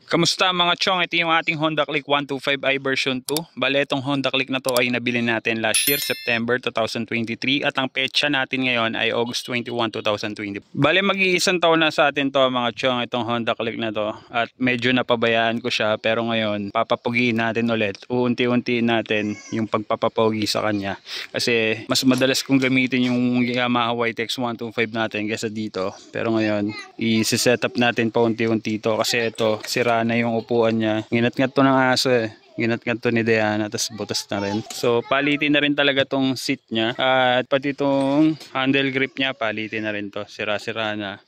Kamusta mga chong? Ito yung ating Honda Click 125i version 2. Bale, itong Honda Click na to ay nabili natin last year, September 2023. At ang petsa natin ngayon ay August 21, 2020. Bale, mag-iisang taon na sa atin to mga chong, itong Honda Click na to. At medyo napabayaan ko siya, pero ngayon, papapugiin natin ulit. Uunti-untiin natin yung pagpapapogi sa kanya. Kasi mas madalas kong gamitin yung Yamaha YTX 125 natin kaysa dito. Pero ngayon, i-set up natin pa unti-unti to kasi ito, sira na yung upuan niya. Ginat-ngat to ng aso eh. Ginat-ngat to ni Diana, tapos butas na rin. So palitin na rin talaga tong seat niya. At pati tong handle grip niya, palitin na rin to. Sira-sira na.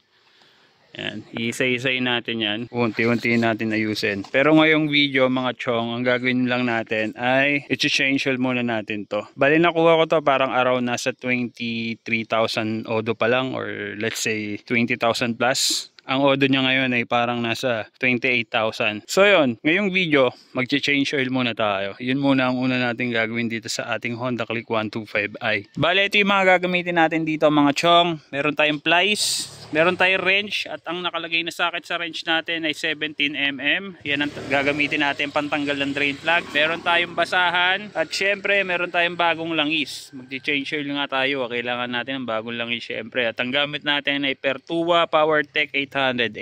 Yan, isa-isay natin yan. Unti-unti natin ayusin. Pero ngayong video mga chong, ang gagawin lang natin ay i-change oil muna natin to. Bali nakuha ko to parang around nasa 23,000 odo pa lang, or let's say 20,000 plus. Ang odo niya ngayon ay parang nasa 28,000. So yun, ngayong video, mag-change oil muna tayo. Yun muna ang una natin gagawin dito sa ating Honda Click 125i. Bale, ito yung mga gagamitin natin dito mga chong. Meron tayong plies, meron tayong wrench, at ang nakalagay na socket sa wrench natin ay 17mm. Yan ang gagamitin natin pantanggal ng drain plug. Meron tayong basahan, at syempre meron tayong bagong langis. Mag-change oil nga tayo, kailangan natin ng bagong langis syempre. At ang gamit natin ay Pertua PowerTech 800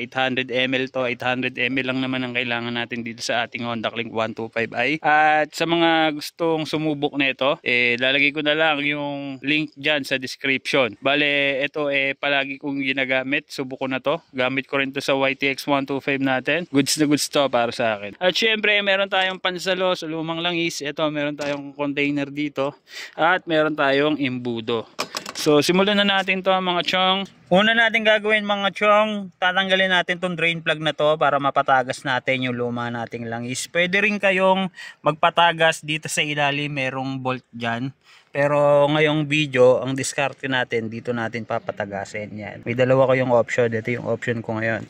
ml to. 800 ml lang naman ang kailangan natin dito sa ating Honda Click 125i. At sa mga gustong sumubok nito, lalagay ko na lang yung link dyan sa description. Bale, ito palagi kong ginagamit. Subok ko na to. Gamit ko rin to sa YTX 125 natin. Goods na goods to para sa akin. At syempre, meron tayong pansalo sa lumang langis. Ito, meron tayong container dito. At meron tayong imbudo. So, simulan na natin to mga chong. Una natin gagawin mga chong, tatanggalin natin tong drain plug na to para mapatagas natin yung luma nating langis. Pwede rin kayong magpatagas dito sa ilalim, merong bolt dyan. Pero ngayong video, ang diskarte natin, dito natin papatagasin yan. May dalawa kayong option, ito yung option ko ngayon.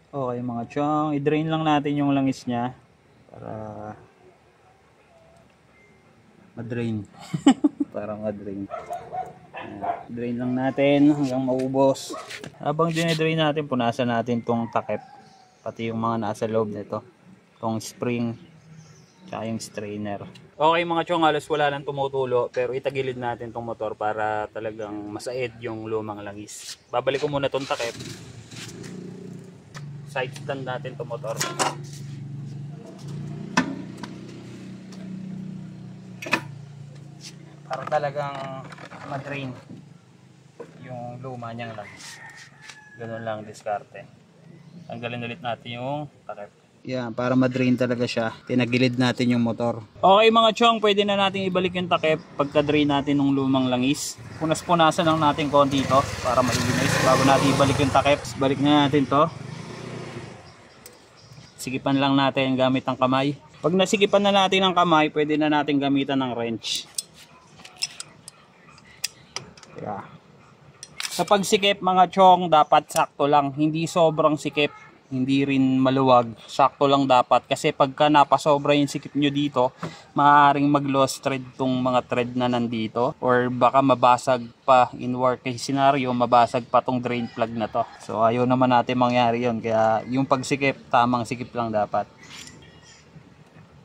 Okay mga chong, i-drain lang natin yung langis niya para ma-drain. Para ma-drain. Drain lang natin hanggang maubos. Habang dine-drain natin, punasan natin tong takip, pati yung mga nasa loob nito, tong spring tsaka yung strainer. Okay mga chong, halos wala lang tumutulo, pero itagilid natin tong motor para talagang masaid yung lumang langis. Babalik ko muna tong takip. Side stand natin to motor. Para talagang ma-drain yung luma niyang langis. Ganun lang diskarte. Tanggalin ulit natin yung takip. Yan, para ma-drain talaga siya, tinagilid natin yung motor. Okay mga chong, pwede na natin ibalik yung takip pagka-drain natin ng lumang langis. Punas-punasan lang natin konti ito para malinis bago natin ibalik yung takip. Balik na natin to. Sigipan lang natin gamit ang kamay. Pag nasigipan na natin ang kamay, pwede na natin gamitan ng wrench. Yeah. Sa pagsikip mga chong, dapat sakto lang. Hindi sobrang sikip, hindi rin maluwag. Sakto lang dapat. Kasi pagka napasobra yung sikip nyo dito, maaaring mag-lost thread tong mga thread na nandito. Or baka mabasag pa, in worst case scenario, mabasag pa tong drain plug na to. So ayaw naman natin mangyari yun. Kaya yung pagsikip, tamang sikip lang dapat.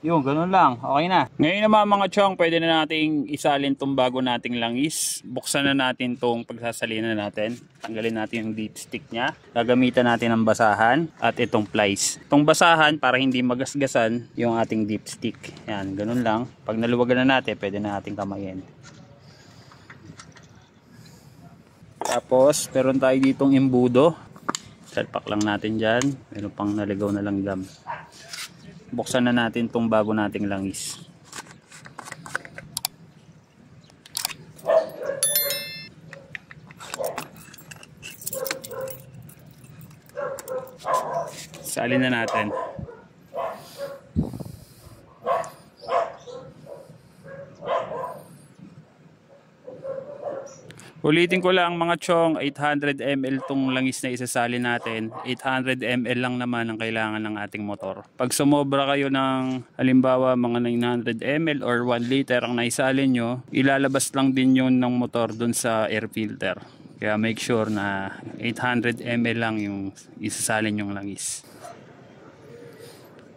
Yung ganun lang, okay na. Ngayon naman mga chong, pwede na nating isalin tong bago nating langis. Buksan na natin tong pagsasalina natin. Tanggalin natin yung dipstick nya. Gagamitan natin ng basahan at itong plies. Itong basahan para hindi magasgasan yung ating dipstick. Yan, ganun lang. Pag naluwagan na natin, pwede na nating kamayin. Tapos, meron tayo ditong imbudo. Salpak lang natin dyan. Meron pang naligaw na langgam. Buksan na natin tong bago nating langis. Salin na natin. Ulitin ko lang mga chong, 800 ml tong langis na isasalin natin. 800 ml lang naman ang kailangan ng ating motor. Pag sumobra kayo ng halimbawa mga 900 ml or 1 liter ang naisalin nyo, ilalabas lang din yun ng motor dun sa air filter. Kaya make sure na 800 ml lang yung isasalin yung langis.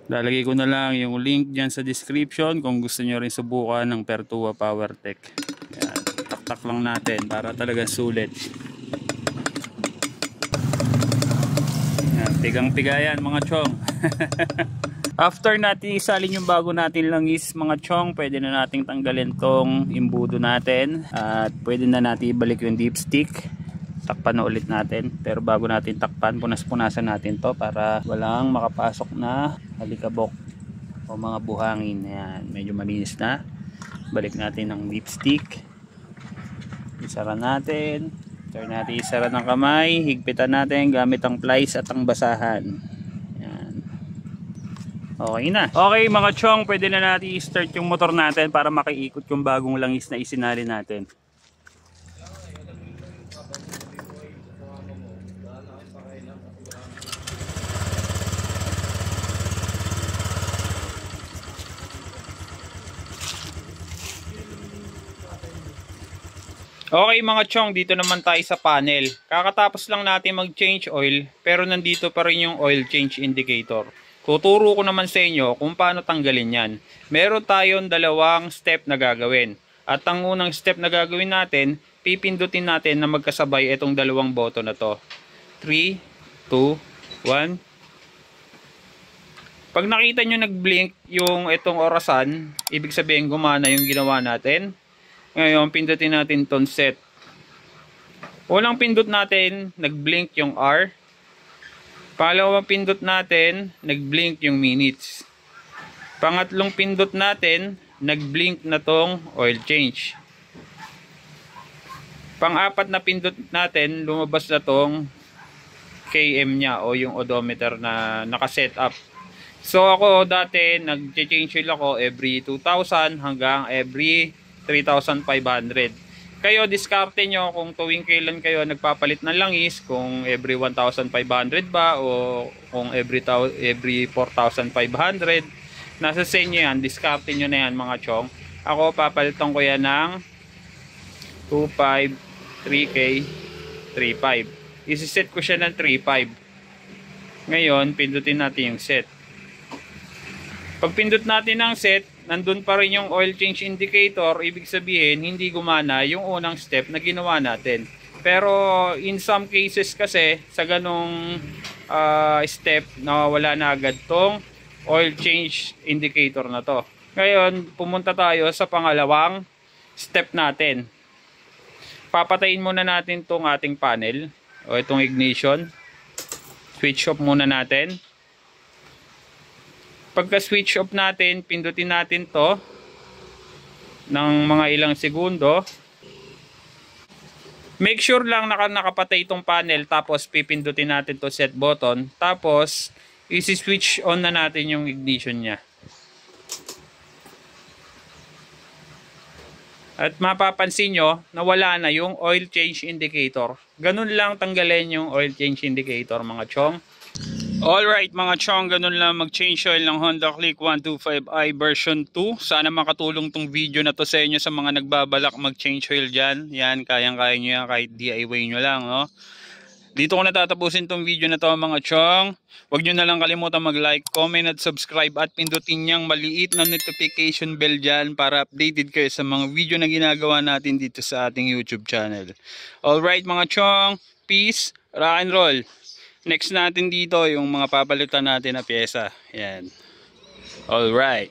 Lalagay ko na lang yung link dyan sa description kung gusto nyo rin subukan ng Pertua PowerTech. Yan, tak lang natin para talaga sulit. Yan, tigang-tiga yan mga chong. After natin isalin yung bago natin langis mga chong, pwede na nating tanggalin tong imbudo natin. At pwede na natin ibalik yung dipstick. Takpan na ulit natin, pero bago natin takpan, punas-punasan natin to para walang makapasok na alikabok o mga buhangin. Yan, medyo malinis na. Balik natin ang dipstick, isara natin, turn natin isara ng kamay, higpitan natin gamit ang plies at ang basahan. Yan, okay na. Okay mga chong, pwede na natin i-start yung motor natin para makiikot yung bagong langis na isinali natin. Okay mga chong, dito naman tayo sa panel. Kakatapos lang natin mag-change oil, pero nandito pa rin yung oil change indicator. Tuturo ko naman sa inyo kung paano tanggalin yan. Meron tayong dalawang step na gagawin. At ang unang step na gagawin natin, pipindutin natin na magkasabay itong dalawang button na to. 3, 2, 1. Pag nakita nyo nag-blink yung itong orasan, ibig sabihin gumana yung ginawa natin. Ngayon, pindutin natin tone set. Unang pindot natin, nag-blink yung R. Pangalawang pindot natin, nag-blink yung minutes. Pangatlong pindot natin, nag-blink na tong oil change. Pang-apat na pindot natin, lumabas na tong KM nya o yung odometer na nakaset up. So ako dati, nag-change oil ako every 2,000 hanggang every 3,500. Kayo, diskarte nyo kung tuwing kailan kayo nagpapalit ng langis, kung every 1,500 ba o kung every 4,500. Nasa sa inyo yan, diskarte nyo na yan mga chong. Ako, papalitan ko yan ng 2,500, 3K, 3,500. Isiset ko siya ng 3,500. Ngayon, pindutin natin yung set. Pag pindot natin ang set, nandun pa rin yung oil change indicator. Ibig sabihin, hindi gumana yung unang step na ginawa natin. Pero in some cases kasi, sa ganong step, nawawala na agad tong oil change indicator na to. Ngayon, pumunta tayo sa pangalawang step natin. Papatayin muna natin tong ating panel o itong ignition. Switch off muna natin. Pagka switch off natin, pindutin natin to ng mga ilang segundo. Make sure lang nakapatay itong panel, tapos pipindutin natin to set button, tapos isi-switch on na natin yung ignition nya. At mapapansin nyo na wala na yung oil change indicator. Ganun lang tanggalin yung oil change indicator mga chong. Alright mga chong, ganun lang mag-change oil ng Honda Click 125i version 2. Sana makatulong tong video na to sa inyo sa mga nagbabalak mag-change oil dyan. Yan, kayang-kaya nyo yan kahit DIY nyo lang, no? Dito ko natatapusin tong video na to mga chong. Huwag nyo na lang kalimutan mag-like, comment at subscribe at pindutin niyang maliit na notification bell dyan para updated kayo sa mga video na ginagawa natin dito sa ating YouTube channel. Alright mga chong, peace, rock and roll. Next natin dito yung mga papalitan natin na pyesa. Yan. Alright.